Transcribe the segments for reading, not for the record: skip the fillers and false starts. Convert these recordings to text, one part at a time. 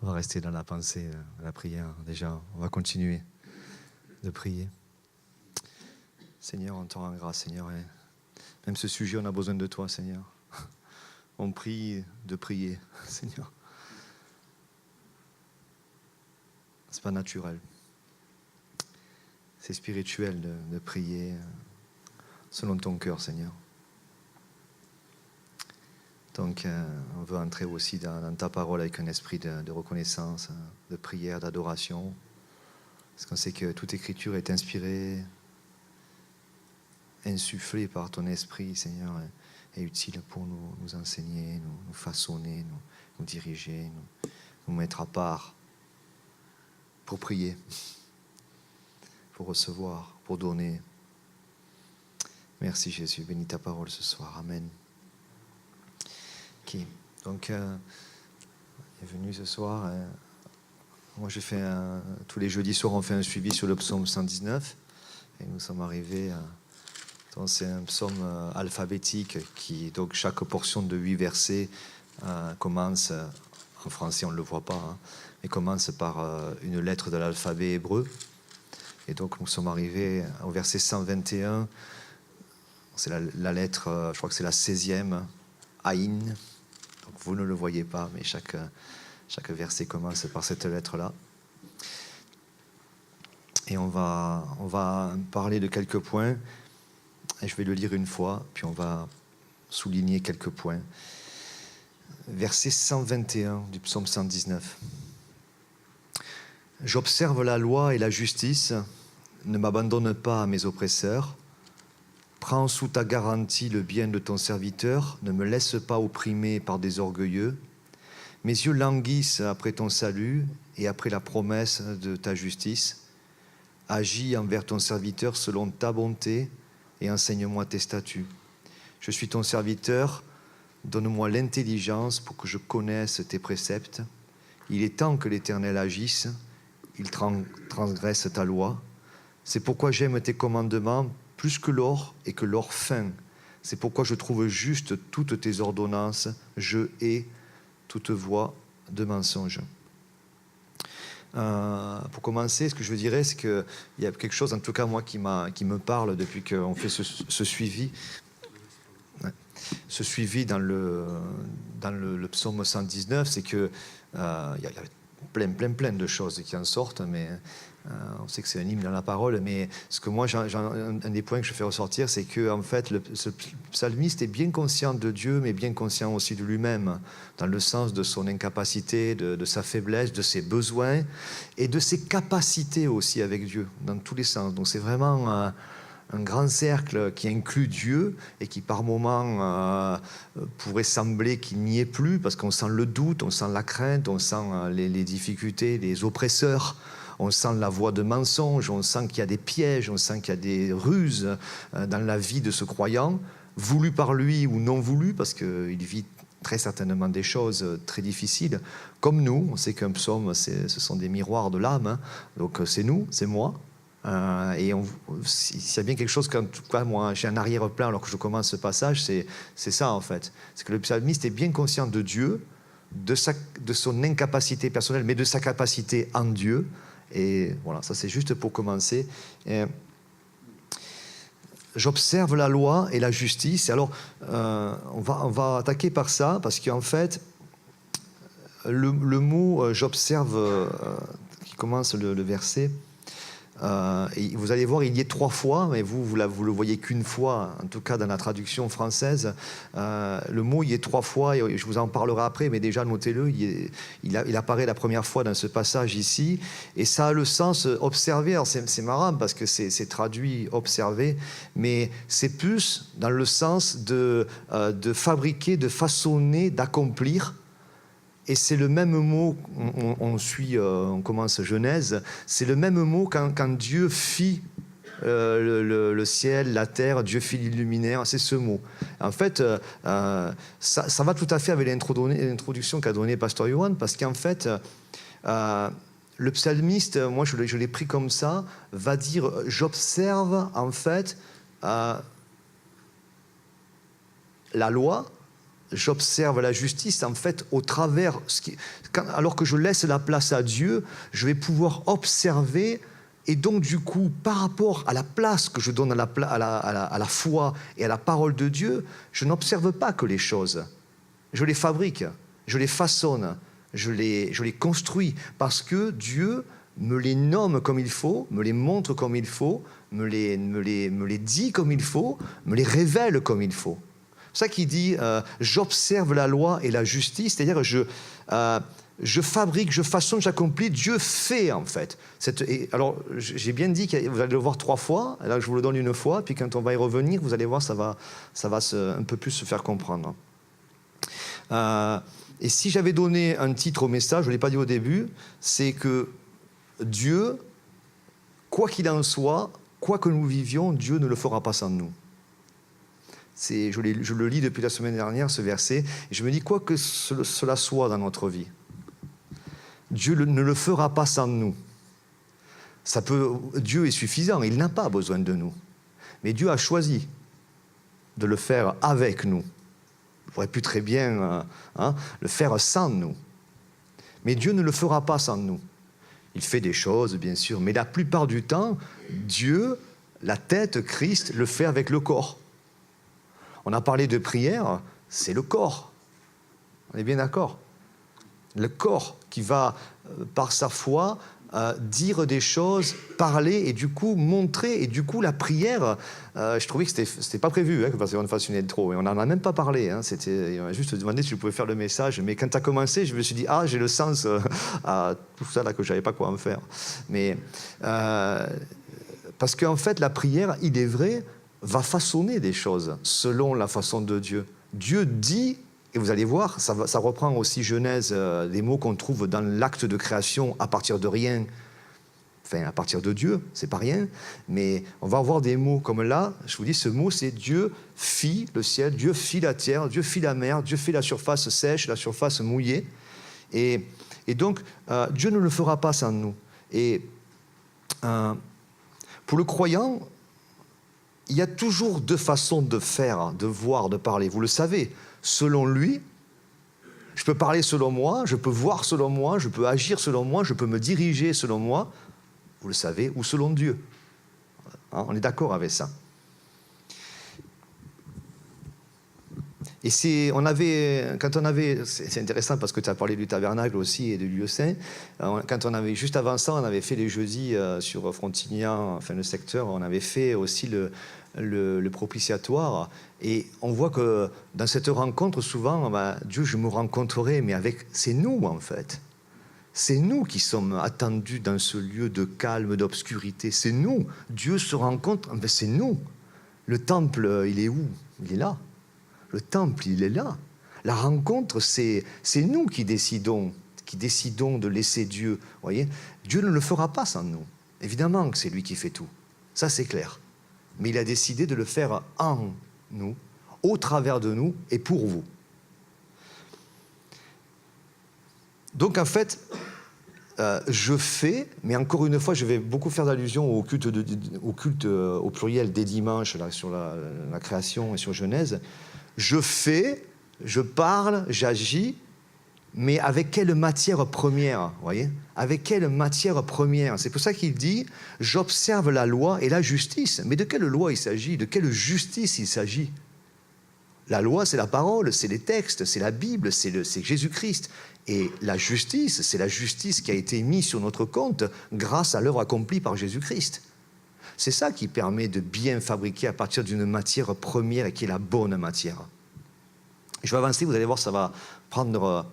On va rester dans la pensée, la prière. Déjà, on va continuer de prier. Seigneur, on te rend grâce, Seigneur. Et même ce sujet, on a besoin de toi, Seigneur. On prie de prier, Seigneur. C'est pas naturel. C'est spirituel de prier selon ton cœur, Seigneur. Donc, on veut entrer aussi dans ta parole avec un esprit de reconnaissance, de prière, d'adoration. Parce qu'on sait que toute écriture est inspirée, insufflée par ton esprit, Seigneur, est utile pour nous enseigner, nous façonner, nous diriger, nous mettre à part pour prier, pour recevoir, pour donner. Merci Jésus, bénis ta parole ce soir. Amen. Okay. Donc, il est venu ce soir. Moi, je fais tous les jeudis soirs, on fait un suivi sur le psaume 119. Et nous sommes arrivés à... Donc, c'est un psaume alphabétique qui, donc, chaque portion de 8 versets commence, en français on ne le voit pas, hein, mais commence par une lettre de l'alphabet hébreu. Et donc, nous sommes arrivés au verset 121. C'est la lettre, je crois que c'est la 16e, Aïn. Donc, vous ne le voyez pas, mais chaque verset commence par cette lettre-là. Et on va parler de quelques points. Et je vais le lire une fois, puis on va souligner quelques points. Verset 121 du psaume 119. « J'observe la loi et la justice, ne m'abandonne pas à mes oppresseurs. Prends sous ta garantie le bien de ton serviteur, ne me laisse pas opprimer par des orgueilleux. Mes yeux languissent après ton salut et après la promesse de ta justice. Agis envers ton serviteur selon ta bonté et enseigne-moi tes statuts. Je suis ton serviteur, donne-moi l'intelligence pour que je connaisse tes préceptes. Il est temps que l'Éternel agisse, il transgresse ta loi. C'est pourquoi j'aime tes commandements plus que l'or et que l'or fin. C'est pourquoi je trouve juste toutes tes ordonnances. Je hais toute voix de mensonge. » Pour commencer, ce que je veux dire, c'est qu'il y a quelque chose, en tout cas moi, qui me parle depuis qu'on fait ce suivi. Ce suivi dans le psaume 119, c'est qu'il y a plein de choses qui en sortent, mais on sait que c'est un hymne dans la parole, mais ce que moi, un des points que je fais ressortir, c'est que en fait, ce psalmiste est bien conscient de Dieu, mais bien conscient aussi de lui-même, dans le sens de son incapacité, de sa faiblesse, de ses besoins, et de ses capacités aussi avec Dieu, dans tous les sens. Donc c'est vraiment un grand cercle qui inclut Dieu et qui par moments pourrait sembler qu'il n'y est plus, parce qu'on sent le doute, on sent la crainte, on sent les difficultés, les oppresseurs. On sent la voix de mensonge, on sent qu'il y a des pièges, on sent qu'il y a des ruses dans la vie de ce croyant, voulu par lui ou non voulu, parce qu'il vit très certainement des choses très difficiles. Comme nous, on sait qu'un psaume, ce sont des miroirs de l'âme, hein. Donc c'est nous, c'est moi. Et s'il y a bien quelque chose qu'en tout cas, moi, j'ai un arrière-plan alors que je commence ce passage, c'est ça en fait. C'est que le psalmiste est bien conscient de Dieu, de son incapacité personnelle, mais de sa capacité en Dieu. Et voilà, ça c'est juste pour commencer. J'observe la loi et la justice. Alors, on va attaquer par ça, parce qu'en fait, le mot « j'observe » qui commence le verset, et vous allez voir, il y est 3 fois, mais vous le voyez qu'une fois, en tout cas dans la traduction française. Le mot y est 3 fois, et je vous en parlerai après, mais déjà notez-le, il apparaît la première fois dans ce passage ici, et ça a le sens observer. Alors c'est marrant parce que c'est traduit observer, mais c'est plus dans le sens de fabriquer, de façonner, d'accomplir. Et c'est le même mot, on commence Genèse, c'est le même mot quand Dieu fit le ciel, la terre, Dieu fit les luminaires, c'est ce mot. En fait, ça va tout à fait avec l'introduction qu'a donnée Pasteur Johan, parce qu'en fait, le psalmiste, moi je l'ai pris comme ça, va dire « j'observe en fait la loi, j'observe la justice, en fait, au travers, alors que je laisse la place à Dieu, je vais pouvoir observer, et donc du coup, par rapport à la place que je donne à la foi et à la parole de Dieu, je n'observe pas que les choses. Je les fabrique, je les façonne, je les construis, parce que Dieu me les nomme comme il faut, me les montre comme il faut, me les dit comme il faut, me les révèle comme il faut. C'est ça qu'il dit j'observe la loi et la justice, c'est-à-dire je fabrique, je façonne, j'accomplis, Dieu fait en fait. Alors j'ai bien dit que vous allez le voir 3 fois, là je vous le donne une fois, puis quand on va y revenir, vous allez voir, ça va un peu plus se faire comprendre. Et si j'avais donné un titre au message, je ne l'ai pas dit au début, c'est que Dieu, quoi qu'il en soit, quoi que nous vivions, Dieu ne le fera pas sans nous. Je le lis depuis la semaine dernière, ce verset, et je me dis, quoi que cela soit dans notre vie, Dieu ne le fera pas sans nous. Dieu est suffisant, il n'a pas besoin de nous. Mais Dieu a choisi de le faire avec nous. Il aurait pu très bien le faire sans nous. Mais Dieu ne le fera pas sans nous. Il fait des choses, bien sûr, mais la plupart du temps, Dieu, la tête, Christ, le fait avec le corps. On a parlé de prière, c'est le corps. On est bien d'accord? Le corps qui va, par sa foi, dire des choses, parler et du coup montrer. Et du coup, la prière, je trouvais que c'était pas prévu parce qu'on fasse une intro. Et on n'en a même pas parlé. On a juste demandé si je pouvais faire le message. Mais quand tu as commencé, je me suis dit, j'ai le sens à tout ça là que je savais pas quoi en faire. Mais parce qu'en fait, la prière, il est vrai, va façonner des choses selon la façon de Dieu. Dieu dit, et vous allez voir, ça reprend aussi Genèse, des mots qu'on trouve dans l'acte de création à partir de rien, enfin à partir de Dieu, c'est pas rien, mais on va avoir des mots comme là, je vous dis, ce mot c'est Dieu fit le ciel, Dieu fit la terre, Dieu fit la mer, Dieu fit la surface sèche, la surface mouillée, et donc Dieu ne le fera pas sans nous. Et pour le croyant, il y a toujours 2 façons de faire, de voir, de parler. Vous le savez, selon lui, je peux parler selon moi, je peux voir selon moi, je peux agir selon moi, je peux me diriger selon moi, vous le savez, ou selon Dieu. On est d'accord avec ça. Et c'est intéressant parce que tu as parlé du tabernacle aussi et du lieu saint. Juste avant ça, on avait fait les jeudis sur Frontignan, enfin le secteur, on avait fait aussi le propitiatoire. Et on voit que dans cette rencontre, souvent, Dieu, je me rencontrerai, mais c'est nous en fait. C'est nous qui sommes attendus dans ce lieu de calme, d'obscurité. C'est nous. Dieu se rencontre, c'est nous. Le temple, il est où? Il est là. Le temple, il est là. La rencontre, c'est nous qui décidons de laisser Dieu. Voyez, Dieu ne le fera pas sans nous. Évidemment que c'est lui qui fait tout. Ça, c'est clair. Mais il a décidé de le faire en nous, au travers de nous et pour vous. Donc, en fait, je fais, mais encore une fois, je vais beaucoup faire d'allusion au culte au pluriel des dimanches là, sur la création et sur Genèse. Je fais, je parle, j'agis, mais avec quelle matière première, voyez? Avec quelle matière première? C'est pour ça qu'il dit « J'observe la loi et la justice ». Mais de quelle loi il s'agit? De quelle justice il s'agit? La loi, c'est la parole, c'est les textes, c'est la Bible, c'est Jésus-Christ. Et la justice, c'est la justice qui a été mise sur notre compte grâce à l'œuvre accomplie par Jésus-Christ. C'est ça qui permet de bien fabriquer à partir d'une matière première et qui est la bonne matière. Je vais avancer, vous allez voir, ça va prendre...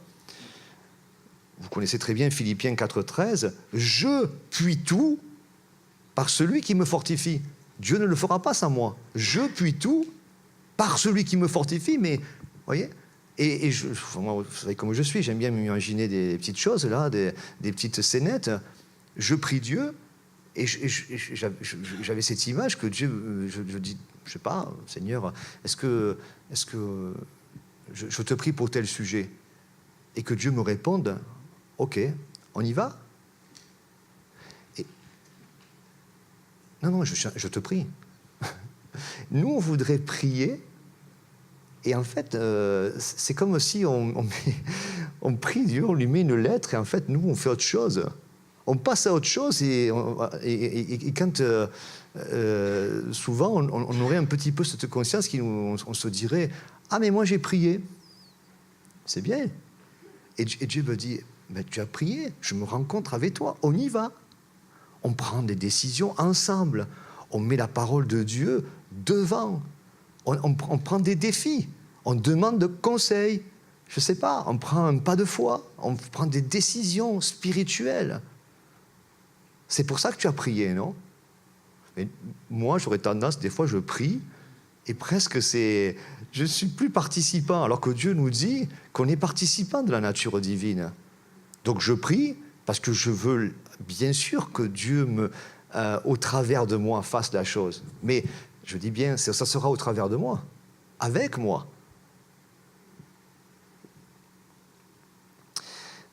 Vous connaissez très bien Philippiens 4,13. « Je puis tout par celui qui me fortifie ». Dieu ne le fera pas sans moi. Je puis tout par celui qui me fortifie, mais, vous voyez, moi, vous savez comme je suis, j'aime bien m'imaginer des petites choses, là, des petites scénettes. Je prie Dieu, et j'avais cette image que Dieu, je dis, je sais pas, Seigneur, est-ce que je te prie pour tel sujet, et que Dieu me réponde, ok, on y va? Non, je te prie. Nous, on voudrait prier Et en fait, c'est comme si on prie Dieu, on lui met une lettre, et en fait, nous, on fait autre chose. On passe à autre chose, et quand souvent, on aurait un petit peu cette conscience on se dirait « Ah, mais moi, j'ai prié. » C'est bien. Et Dieu me dit « Mais tu as prié, je me rencontre avec toi, on y va. » On prend des décisions ensemble. On met la parole de Dieu devant. On prend des défis. On demande de conseils. Je ne sais pas, on prend un pas de foi. On prend des décisions spirituelles. C'est pour ça que tu as prié, non? Mais moi, j'aurais tendance, des fois, je prie, et presque je ne suis plus participant, alors que Dieu nous dit qu'on est participant de la nature divine. Donc je prie parce que je veux bien sûr que Dieu, au travers de moi, fasse la chose. Mais je dis bien, ça sera au travers de moi, avec moi.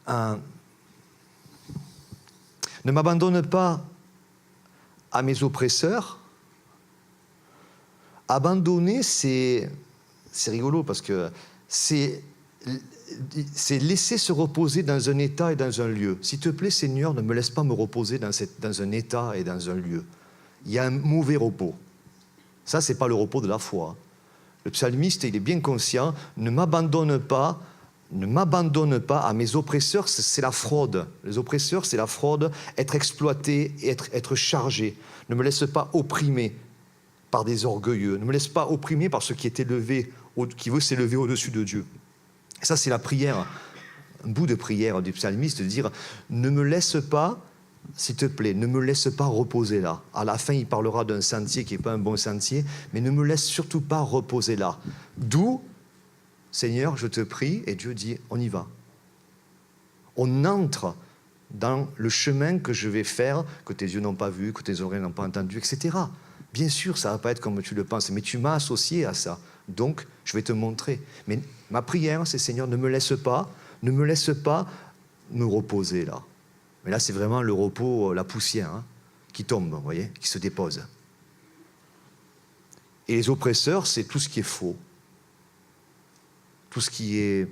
Ne m'abandonne pas à mes oppresseurs. Abandonner, c'est rigolo parce que c'est laisser se reposer dans un état et dans un lieu. S'il te plaît, Seigneur, ne me laisse pas me reposer dans un état et dans un lieu. Il y a un mauvais repos. Ça, ce n'est pas le repos de la foi. Le psalmiste, il est bien conscient, ne m'abandonne pas à mes oppresseurs, c'est la fraude. Les oppresseurs, c'est la fraude, être exploité et être chargé. Ne me laisse pas opprimer par des orgueilleux. Ne me laisse pas opprimer par ceux qui veut s'élever au-dessus de Dieu. Et ça, c'est la prière, un bout de prière du psalmiste, de dire « Ne me laisse pas, s'il te plaît, ne me laisse pas reposer là. » À la fin, il parlera d'un sentier qui n'est pas un bon sentier, mais ne me laisse surtout pas reposer là. D'où, Seigneur, je te prie, et Dieu dit « On y va. » On entre dans le chemin que je vais faire, que tes yeux n'ont pas vu, que tes oreilles n'ont pas entendu, etc. Bien sûr, ça ne va pas être comme tu le penses, mais tu m'as associé à ça. Donc, je vais te montrer. Mais ma prière, c'est Seigneur, ne me laisse pas me reposer là. Mais là, c'est vraiment le repos, la poussière qui tombe, vous voyez, qui se dépose. Et les oppresseurs, c'est tout ce qui est faux. Tout ce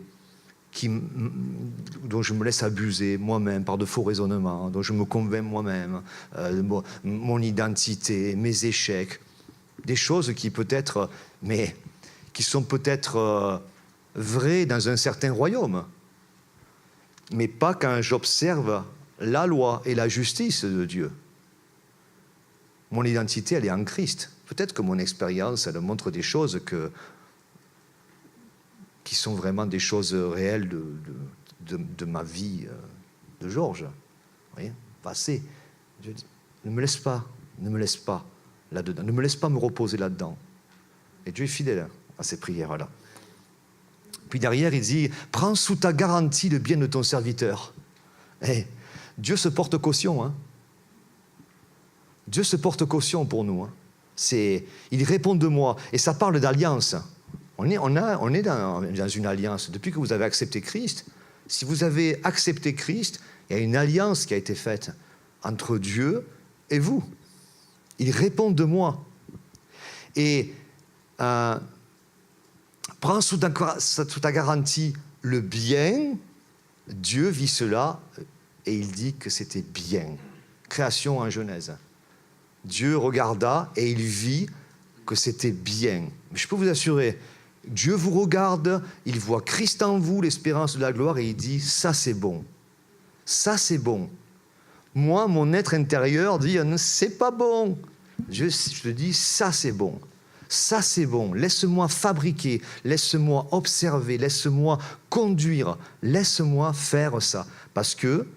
dont je me laisse abuser moi-même par de faux raisonnements, dont je me convainc moi-même, mon identité, mes échecs, des choses qui peut-être, mais qui sont peut-être vraies dans un certain royaume, mais pas quand j'observe la loi et la justice de Dieu. Mon identité, elle est en Christ. Peut-être que mon expérience, elle montre des choses qui sont vraiment des choses réelles de ma vie de Georges. Vous voyez, passé. Je dis, ne me laisse pas là-dedans. Ne me laisse pas me reposer là-dedans. Et Dieu est fidèle à ces prières-là. Puis derrière, il dit, prends sous ta garantie le bien de ton serviteur. Hey, Dieu se porte caution. Dieu se porte caution pour nous. Il répond de moi. Et ça parle d'alliance. On est dans une alliance. Depuis que vous avez accepté Christ, si vous avez accepté Christ, il y a une alliance qui a été faite entre Dieu et vous. Il répond de moi. Et prends sous ta garantie le bien. Dieu vit cela et il dit que c'était bien. Création en Genèse. Dieu regarda et il vit que c'était bien. Mais je peux vous assurer, Dieu vous regarde, il voit Christ en vous, l'espérance de la gloire, et il dit, ça c'est bon. Ça c'est bon. Moi, mon être intérieur dit, c'est pas bon. Je te dis, ça c'est bon. Ça c'est bon. Laisse-moi fabriquer, laisse-moi observer, laisse-moi conduire, laisse-moi faire ça. Parce que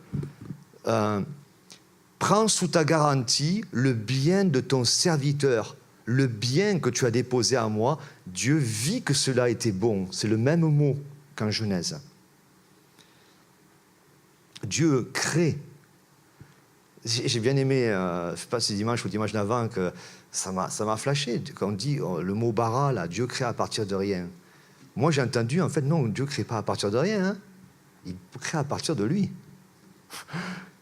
prends sous ta garantie le bien de ton serviteur, le bien que tu as déposé à moi. Dieu vit que cela était bon. C'est le même mot qu'en Genèse. Dieu crée. J'ai bien aimé, je ne sais pas si dimanche ou dimanche d'avant, que ça m'a flashé. Quand on dit le mot bara, là, Dieu crée à partir de rien. Moi, j'ai entendu, en fait, non, Dieu ne crée pas à partir de rien. Il crée à partir de lui.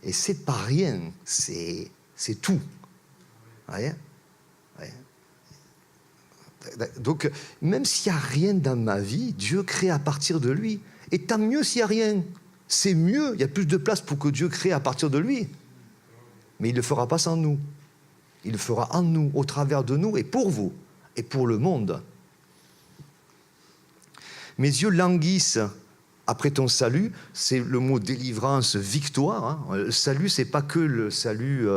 Et c'est pas rien, c'est tout. Vous voyez? Donc, même s'il n'y a rien dans ma vie, Dieu crée à partir de lui. Et tant mieux s'il n'y a rien. C'est mieux, il y a plus de place pour que Dieu crée à partir de lui. Mais il ne le fera pas sans nous. Il le fera en nous, au travers de nous, et pour vous, et pour le monde. Mes yeux languissent après ton salut, c'est le mot délivrance, victoire. Hein. Le salut, ce n'est pas que le salut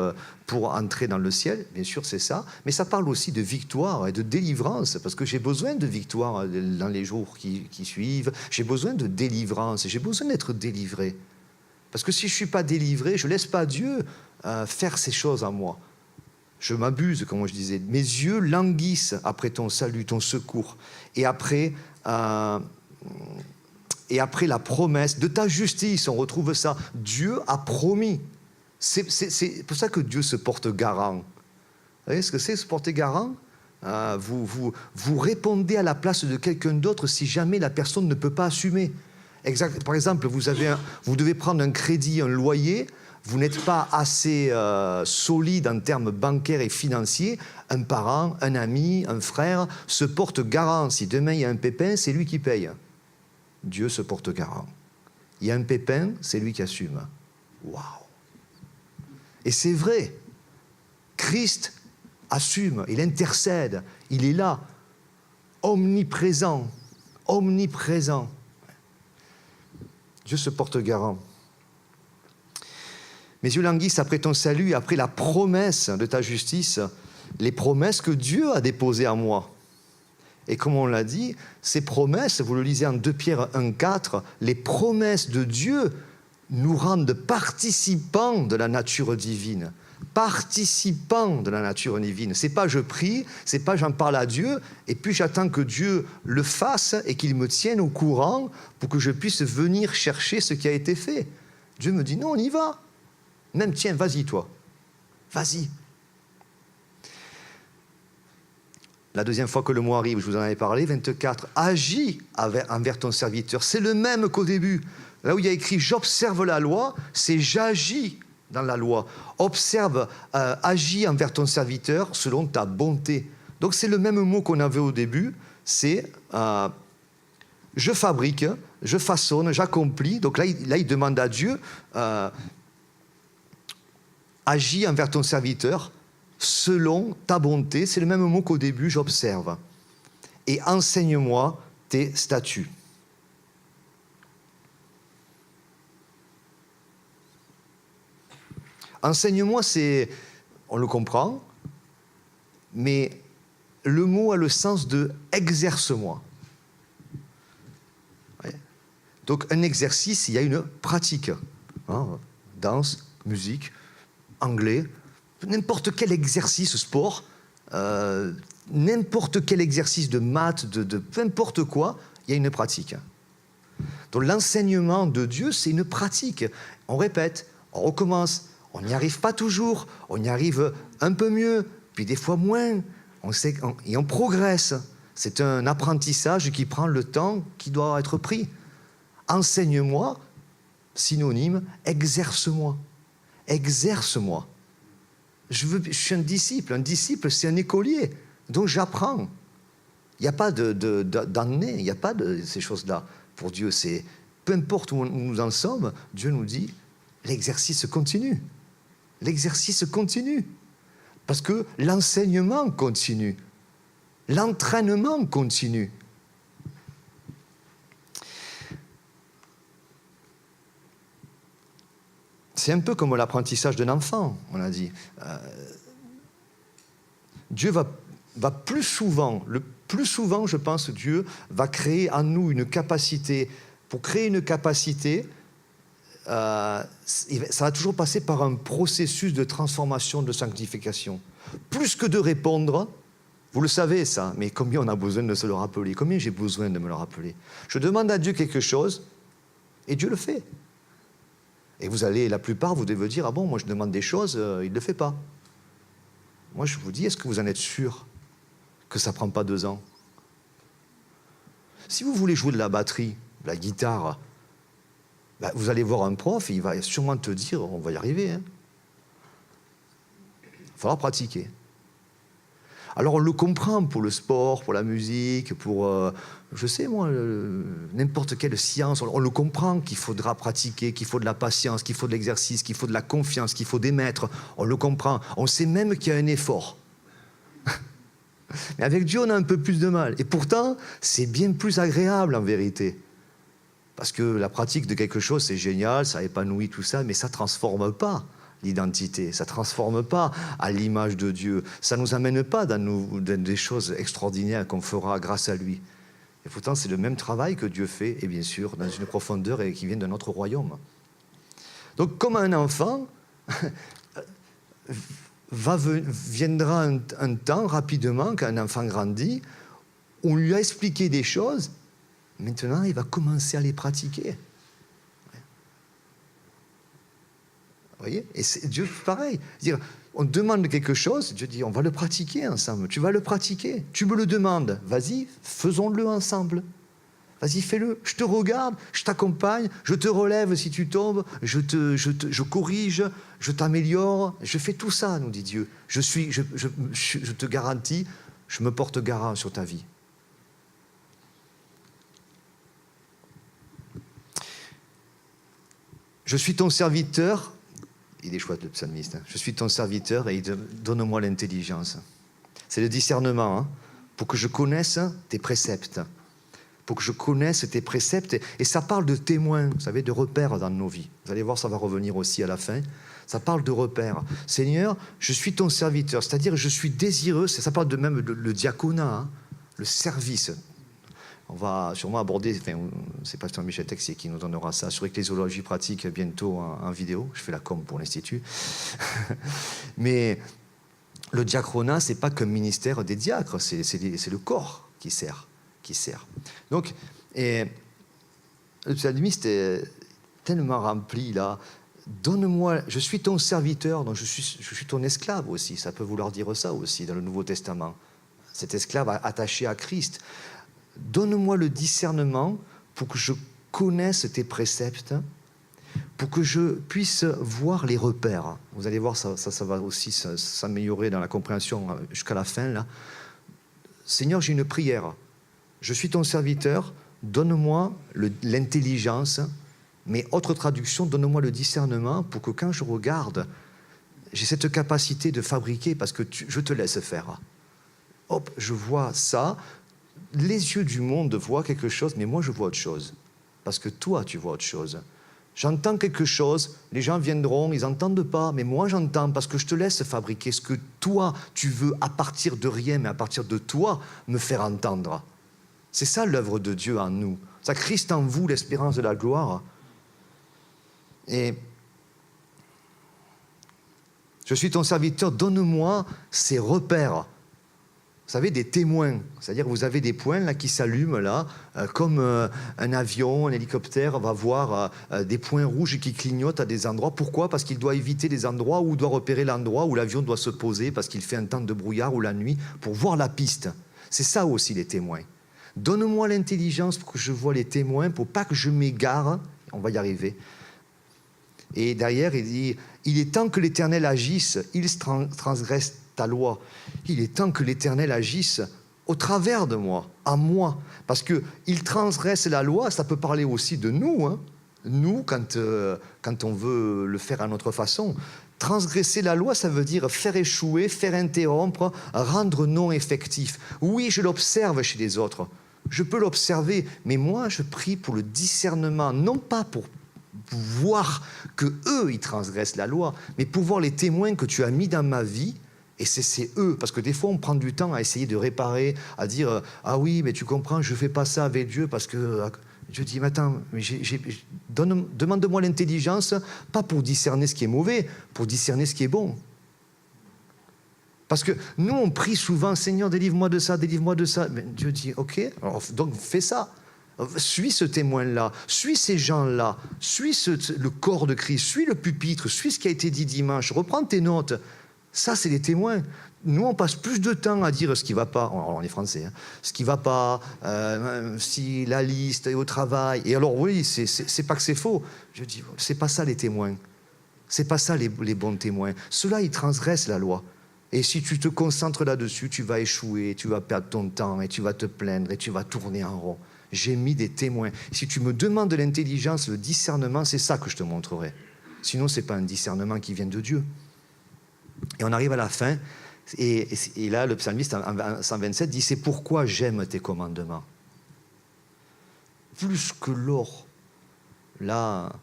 pour entrer dans le ciel, bien sûr c'est ça, mais ça parle aussi de victoire et de délivrance, parce que j'ai besoin de victoire dans les jours qui suivent, j'ai besoin de délivrance, j'ai besoin d'être délivré. Parce que si je ne suis pas délivré, je ne laisse pas Dieu faire ces choses en moi. Je m'abuse, comme je disais. Mes yeux languissent après ton salut, ton secours, et après la promesse de ta justice, on retrouve ça. Dieu a promis. C'est pour ça que Dieu se porte garant. Vous voyez ce que c'est, se porter garant? Vous répondez à la place de quelqu'un d'autre si jamais la personne ne peut pas assumer. Par exemple, vous devez prendre un crédit, un loyer, vous n'êtes pas assez solide en termes bancaires et financiers, un parent, un ami, un frère se porte garant. Si demain il y a un pépin, c'est lui qui paye. Dieu se porte garant. Il y a un pépin, c'est lui qui assume. Waouh! Et c'est vrai. Christ assume, il intercède, il est là, omniprésent, omniprésent. Dieu se porte garant. Mes yeux languissent après ton salut et après la promesse de ta justice, les promesses que Dieu a déposées en moi. Et comme on l'a dit, ces promesses, vous le lisez en 2 Pierre 1,4, les promesses de Dieu nous rendent participants de la nature divine. Participants de la nature divine. C'est pas je prie, c'est pas j'en parle à Dieu, et puis j'attends que Dieu le fasse et qu'il me tienne au courant pour que je puisse venir chercher ce qui a été fait. Dieu me dit non, on y va. Même tiens, vas-y toi. Vas-y. La deuxième fois que le mot arrive, je vous en avais parlé, 24, agis envers ton serviteur. C'est le même qu'au début. Là où il y a écrit « j'observe la loi », c'est « j'agis dans la loi ». Observe, agis envers ton serviteur selon ta bonté. Donc c'est le même mot qu'on avait au début, c'est je fabrique, je façonne, j'accomplis. Donc là, il demande à Dieu agis envers ton serviteur selon ta bonté. C'est le même mot qu'au début, j'observe. Et enseigne-moi tes statuts. Enseigne-moi, on le comprend, mais le mot a le sens de exerce-moi. Ouais. Donc un exercice, il y a une pratique. Hein, danse, musique, anglais, n'importe quel exercice, sport, n'importe quel exercice de maths, de peu importe quoi, il y a une pratique. Donc l'enseignement de Dieu, c'est une pratique. On répète, on recommence. On n'y arrive pas toujours, on y arrive un peu mieux, puis des fois moins, et on progresse. C'est un apprentissage qui prend le temps qui doit être pris. Enseigne-moi, synonyme, exerce-moi. Exerce-moi. Je suis un disciple c'est un écolier, donc j'apprends. Il n'y a pas d'année, il n'y a pas de ces choses-là. Pour Dieu, c'est peu importe où nous en sommes, Dieu nous dit, l'exercice continue. L'exercice continue, parce que l'enseignement continue, l'entraînement continue. C'est un peu comme l'apprentissage d'un enfant, on a dit. Dieu va plus souvent, je pense, Dieu va créer en nous une capacité. Pour créer une capacité, ça va toujours passer par un processus de transformation, de sanctification. Plus que de répondre, vous le savez ça, mais combien on a besoin de se le rappeler? Combien j'ai besoin de me le rappeler? Je demande à Dieu quelque chose, et Dieu le fait. Et la plupart, vous devez dire, ah bon, moi je demande des choses, il ne le fait pas. Moi je vous dis, est-ce que vous en êtes sûr que ça ne prend pas 2 ans? Si vous voulez jouer de la batterie, de la guitare, ben, vous allez voir un prof, il va sûrement te dire, on va y arriver. Hein. Il va falloir pratiquer. Alors on le comprend pour le sport, pour la musique, pour, je sais moi, n'importe quelle science. On le comprend qu'il faudra pratiquer, qu'il faut de la patience, qu'il faut de l'exercice, qu'il faut de la confiance, qu'il faut des maîtres. On le comprend. On sait même qu'il y a un effort. Mais avec Dieu, on a un peu plus de mal. Et pourtant, c'est bien plus agréable en vérité. Parce que la pratique de quelque chose, c'est génial, ça épanouit tout ça, mais ça ne transforme pas l'identité, ça ne transforme pas à l'image de Dieu, ça ne nous amène pas dans des choses extraordinaires qu'on fera grâce à lui. Et pourtant, c'est le même travail que Dieu fait, et bien sûr, dans une profondeur et qui vient de notre royaume. Donc, comme un enfant, viendra un temps, rapidement, quand un enfant grandit, on lui a expliqué des choses. Maintenant, il va commencer à les pratiquer. Vous voyez? Et Dieu, pareil. Dire, on demande quelque chose, Dieu dit, on va le pratiquer ensemble. Tu vas le pratiquer. Tu me le demandes. Vas-y, faisons-le ensemble. Vas-y, fais-le. Je te regarde, je t'accompagne, je te relève si tu tombes, je corrige, je t'améliore. Je fais tout ça, nous dit Dieu. Je te garantis, je me porte garant sur ta vie. Je suis ton serviteur, il est chouette le psalmiste, hein. Je suis ton serviteur et donne-moi l'intelligence. C'est le discernement, hein, pour que je connaisse tes préceptes. Pour que je connaisse tes préceptes. Et ça parle de témoins, vous savez, de repères dans nos vies. Vous allez voir, ça va revenir aussi à la fin. Ça parle de repères. Seigneur, je suis ton serviteur, c'est-à-dire je suis désireux, ça parle de même le diaconat, hein, le service. On va sûrement aborder, enfin, c'est pasteur Michel Texier qui nous donnera ça, sur l'ecclésiologie pratique bientôt en vidéo. Je fais la com pour l'Institut. Mais le diaconat, ce n'est pas qu'un ministère des diacres, c'est le corps qui sert. Donc, et le psalmiste est tellement rempli là. Donne-moi, je suis ton serviteur, donc je suis ton esclave aussi. Ça peut vouloir dire ça aussi dans le Nouveau Testament. Cet esclave attaché à Christ. Donne-moi le discernement pour que je connaisse tes préceptes, pour que je puisse voir les repères. Vous allez voir, ça va aussi s'améliorer dans la compréhension jusqu'à la fin. Là. Seigneur, j'ai une prière. Je suis ton serviteur, donne-moi l'intelligence, mais autre traduction, donne-moi le discernement pour que quand je regarde, j'ai cette capacité de fabriquer parce que je te laisse faire. Hop, je vois ça. Les yeux du monde voient quelque chose, mais moi je vois autre chose. Parce que toi, tu vois autre chose. J'entends quelque chose, les gens viendront, ils n'entendent pas, mais moi j'entends parce que je te laisse fabriquer ce que toi, tu veux à partir de rien, mais à partir de toi, me faire entendre. C'est ça l'œuvre de Dieu en nous. Ça, Christ en vous, l'espérance de la gloire. Et je suis ton serviteur, donne-moi ces repères. Vous savez, des témoins, c'est-à-dire vous avez des points là, qui s'allument, là, comme un avion, un hélicoptère va voir des points rouges qui clignotent à des endroits. Pourquoi? Parce qu'il doit éviter des endroits où il doit repérer l'endroit où l'avion doit se poser parce qu'il fait un temps de brouillard ou la nuit pour voir la piste. C'est ça aussi les témoins. Donne-moi l'intelligence pour que je voie les témoins, pour pas que je m'égare. On va y arriver. Et derrière, il dit, il est temps que l'Éternel agisse, il transgresse ta loi. Il est temps que l'Éternel agisse au travers de moi, à moi. Parce qu'il transgresse la loi, ça peut parler aussi de nous. Hein. Nous, quand on veut le faire à notre façon. Transgresser la loi, ça veut dire faire échouer, faire interrompre, rendre non effectif. Oui, je l'observe chez les autres. Je peux l'observer, mais moi, je prie pour le discernement, non pas pour voir qu'eux, ils transgressent la loi, mais pour voir les témoins que tu as mis dans ma vie. Et c'est eux, parce que des fois on prend du temps à essayer de réparer, à dire « Ah oui, mais tu comprends, je ne fais pas ça avec Dieu parce que... » Je dis « Mais attends, demande-moi l'intelligence, pas pour discerner ce qui est mauvais, pour discerner ce qui est bon. » Parce que nous, on prie souvent « Seigneur, délivre-moi de ça, délivre-moi de ça. » Mais Dieu dit « Ok, alors, donc fais ça. Suis ce témoin-là, suis ces gens-là, suis le corps de Christ, suis le pupitre, suis ce qui a été dit dimanche, reprends tes notes. » Ça, c'est les témoins. Nous, on passe plus de temps à dire ce qui ne va pas. Alors, on est français. Hein, ce qui ne va pas, si la liste est au travail. Et alors, oui, c'est pas que c'est faux. Je dis, c'est pas ça les témoins. C'est pas ça les bons témoins. Ceux-là, ils transgressent la loi. Et si tu te concentres là-dessus, tu vas échouer, tu vas perdre ton temps et tu vas te plaindre et tu vas tourner en rond. J'ai mis des témoins. Si tu me demandes de l'intelligence, le discernement, c'est ça que je te montrerai. Sinon, ce n'est pas un discernement qui vient de Dieu. Et on arrive à la fin, et là, le psalmiste, en 127, dit « C'est pourquoi j'aime tes commandements. » Plus que l'or. Là,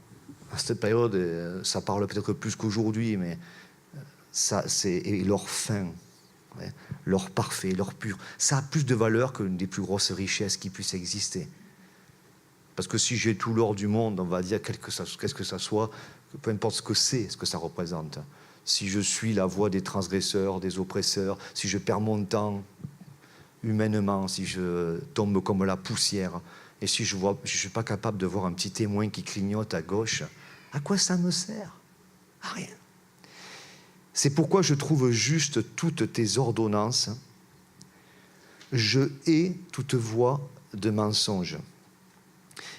à cette période, ça parle peut-être plus qu'aujourd'hui, mais ça, c'est l'or fin, ouais, l'or parfait, l'or pur. Ça a plus de valeur que l'une des plus grosses richesses qui puissent exister. Parce que si j'ai tout l'or du monde, on va dire qu'est-ce que ça soit, peu importe ce que c'est, ce que ça représente. Si je suis la voie des transgresseurs, des oppresseurs, si je perds mon temps humainement, si je tombe comme la poussière, et si je ne suis pas capable de voir un petit témoin qui clignote à gauche, à quoi ça me sert? À rien. C'est pourquoi je trouve juste toutes tes ordonnances. Je hais toute voie de mensonge.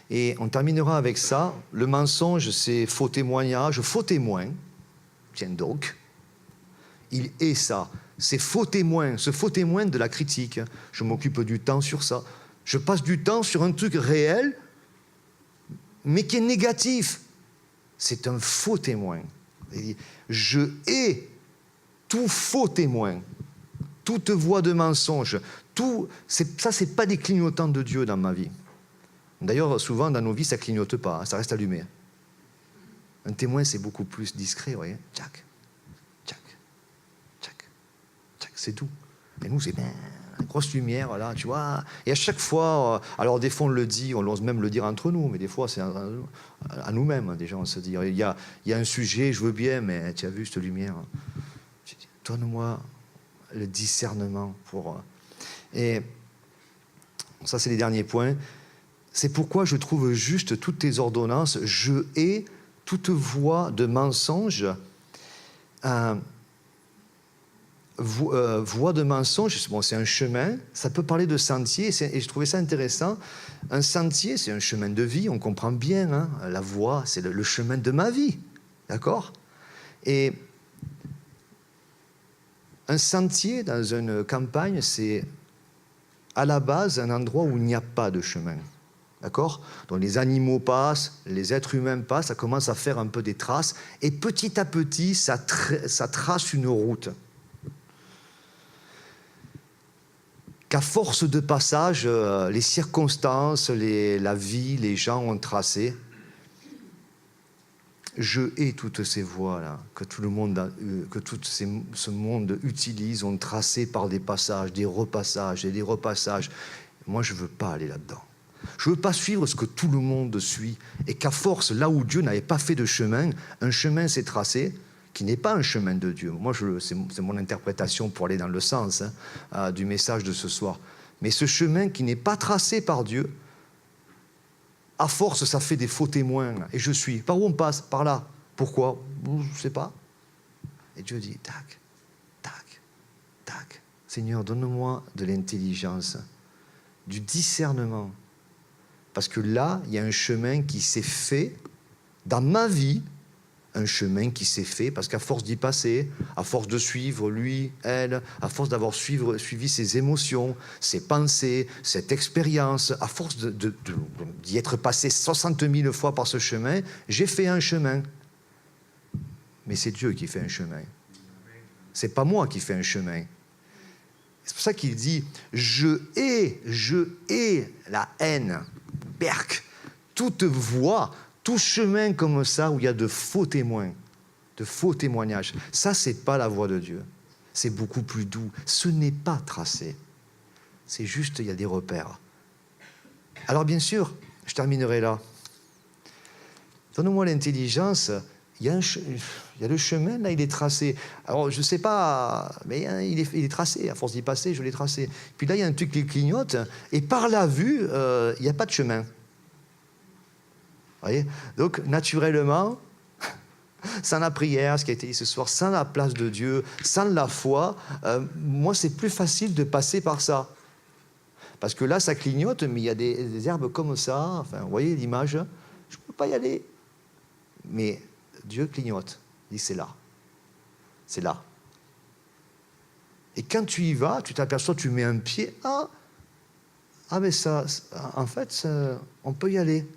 Et on terminera avec ça. Le mensonge, c'est faux témoignage, faux témoin. Tiens donc. Il hait ça. C'est faux témoin, ce faux témoin de la critique. Je m'occupe du temps sur ça. Je passe du temps sur un truc réel, mais qui est négatif. C'est un faux témoin. Je hais tout faux témoin, toute voix de mensonge. Ça, ce n'est pas des clignotants de Dieu dans ma vie. D'ailleurs, souvent, dans nos vies, ça ne clignote pas, hein, ça reste allumé. Un témoin, c'est beaucoup plus discret, vous voyez. Tchac, tchac, tchac, tchac, c'est tout. Et nous, c'est une grosse lumière, là, tu vois. Et à chaque fois, alors des fois, on le dit, on ose même le dire entre nous, mais des fois, c'est à nous-mêmes, déjà, on se dit, il y a un sujet, je veux bien, mais tu as vu cette lumière? Donne-moi le discernement pour... Et ça, c'est les derniers points. C'est pourquoi je trouve juste toutes tes ordonnances. Je hais toute voie de mensonge. Voie de mensonge, bon, c'est un chemin. Ça peut parler de sentier. Et je trouvais ça intéressant. Un sentier, c'est un chemin de vie. On comprend bien. Hein, la voie, c'est le chemin de ma vie. D'accord? Et un sentier dans une campagne, c'est à la base un endroit où il n'y a pas de chemin. D'accord? Donc les animaux passent, les êtres humains passent, ça commence à faire un peu des traces, et petit à petit, ça trace une route. Qu'à force de passage, les circonstances, la vie, les gens ont tracé. Je hais toutes ces voies-là que tout le monde, ce monde utilise, ont tracé par des passages, des repassages et des repassages. Moi, je ne veux pas aller là-dedans. Je ne veux pas suivre ce que tout le monde suit. Et qu'à force, là où Dieu n'avait pas fait de chemin, un chemin s'est tracé qui n'est pas un chemin de Dieu. Moi, c'est mon interprétation pour aller dans le sens du message de ce soir. Mais ce chemin qui n'est pas tracé par Dieu, à force, ça fait des faux témoins. Et je suis. Par où on passe? Par là. Pourquoi? Je ne sais pas. Et Dieu dit, tac, tac, tac. Seigneur, donne-moi de l'intelligence, du discernement. Parce que là, il y a un chemin qui s'est fait dans ma vie, un chemin qui s'est fait, parce qu'à force d'y passer, à force de suivre lui, elle, à force d'avoir suivi ses émotions, ses pensées, cette expérience, à force d'y être passé 60 000 fois par ce chemin, j'ai fait un chemin. Mais c'est Dieu qui fait un chemin. C'est pas moi qui fais un chemin. C'est pour ça qu'il dit, je hais la haine, berk, toute voie, tout chemin comme ça où il y a de faux témoins, de faux témoignages. Ça, c'est pas la voie de Dieu. C'est beaucoup plus doux. Ce n'est pas tracé. C'est juste, il y a des repères. Alors bien sûr, je terminerai là. Donne-moi l'intelligence. Il y a le chemin, là, il est tracé. Alors, je ne sais pas, mais il est tracé. À force d'y passer, je l'ai tracé. Puis là, il y a un truc qui clignote, et par la vue, il n'y a pas de chemin. Vous voyez? Donc, naturellement, sans la prière, ce qui a été dit ce soir, sans la place de Dieu, sans la foi, moi, c'est plus facile de passer par ça. Parce que là, ça clignote, mais il y a des herbes comme ça. Enfin, vous voyez l'image? Je ne peux pas y aller. Mais Dieu clignote. Il dit, c'est là. C'est là. Et quand tu y vas, tu t'aperçois, tu mets un pied, mais ça, en fait, on peut y aller.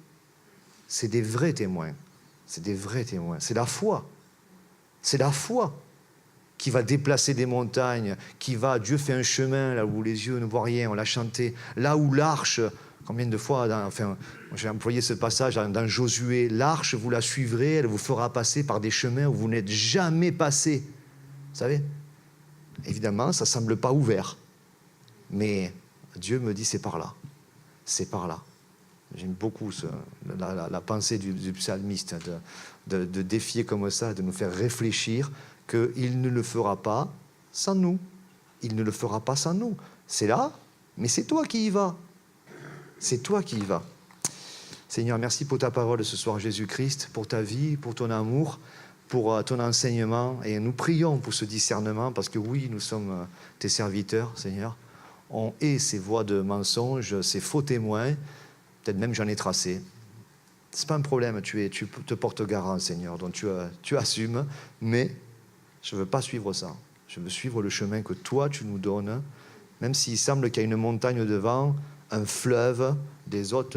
C'est des vrais témoins. C'est des vrais témoins. C'est la foi. C'est la foi qui va déplacer des montagnes, Dieu fait un chemin là où les yeux ne voient rien, on l'a chanté, là où l'arche, combien de fois, j'ai employé ce passage dans Josué, l'arche, vous la suivrez, elle vous fera passer par des chemins où vous n'êtes jamais passé. Vous savez, évidemment, ça ne semble pas ouvert, mais Dieu me dit c'est par là, c'est par là. J'aime beaucoup la pensée du psalmiste, de défier comme ça, de nous faire réfléchir qu'il ne le fera pas sans nous. Il ne le fera pas sans nous. C'est là, mais c'est toi qui y vas. C'est toi qui y vas. Seigneur, merci pour ta parole ce soir, Jésus-Christ, pour ta vie, pour ton amour, pour ton enseignement. Et nous prions pour ce discernement, parce que oui, nous sommes tes serviteurs, Seigneur. On hait ces voix de mensonges, ces faux témoins. Peut-être même j'en ai tracé. Ce n'est pas un problème, tu te portes garant, Seigneur, donc tu assumes, mais je ne veux pas suivre ça. Je veux suivre le chemin que toi, tu nous donnes, même s'il semble qu'il y a une montagne devant, un fleuve, des hautes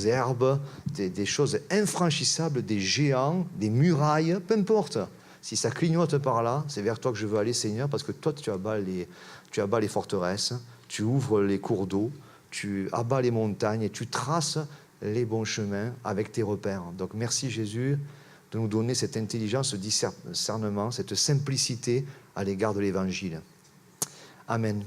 herbes, des choses infranchissables, des géants, des murailles, peu importe. Si ça clignote par là, c'est vers toi que je veux aller, Seigneur, parce que toi, tu abats les forteresses, tu ouvres les cours d'eau, tu abats les montagnes et tu traces les bons chemins avec tes repères. Donc merci Jésus de nous donner cette intelligence, ce discernement, cette simplicité à l'égard de l'Évangile. Amen.